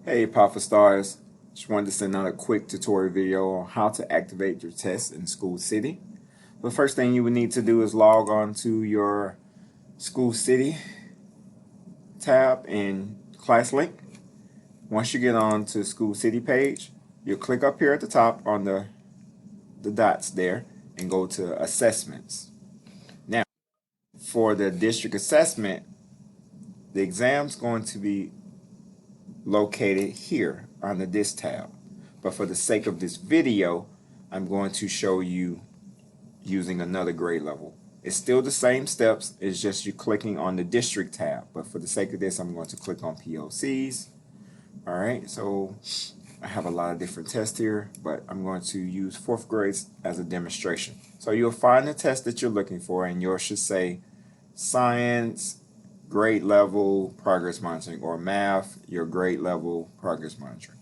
Hey Papa Stars, just wanted to send out a quick tutorial video on how to activate your test in School City. The first thing you would need to do is log on to your School City tab in ClassLink. Once you get on to School City page, you'll click up here at the top on the dots there and go to Assessments. Now, for the district assessment, the exam's going to be located here under this tab, but for the sake of this video I'm going to show you using another grade level. It's still the same steps, it's just you clicking on the district tab, but for the sake of this I'm going to click on POCs. Alright, so I have a lot of different tests here, but I'm going to use 4th grades as a demonstration. So you'll find the test that you're looking for and yours should say science grade level progress monitoring, or math, your grade level progress monitoring.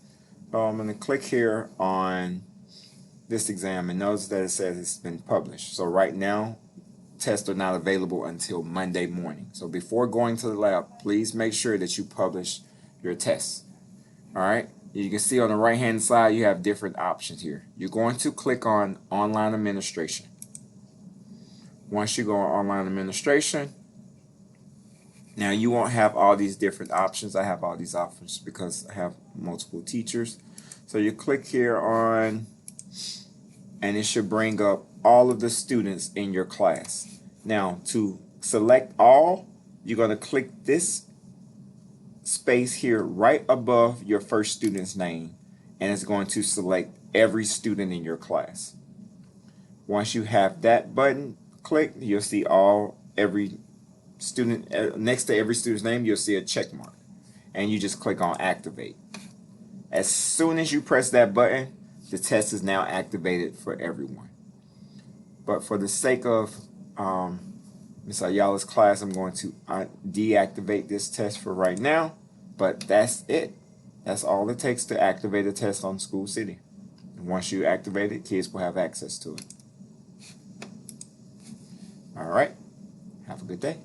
So I'm going to click here on this exam and notice that it says it's been published. So right now tests are not available until Monday morning. So before going to the lab, please make sure that you publish your tests. Alright, you can see on the right hand side you have different options here. You're going to click on online administration. Once you go on online administration, now you won't have all these different options. I have all these options because I have multiple teachers. So you click here on, and it should bring up all of the students in your class. Now to select all, you're going to click this space here right above your first student's name, and it's going to select every student in your class. Once you have that button clicked, you'll see every student next to every student's name. You'll see a check mark, and you just click on activate. As soon as you press that button, the test is now activated for everyone. But for the sake of Ms. Ayala's class, I'm going to deactivate this test for right now, but that's it. That's all it takes to activate a test on School City. And once you activate it, kids will have access to it. All right, have a good day.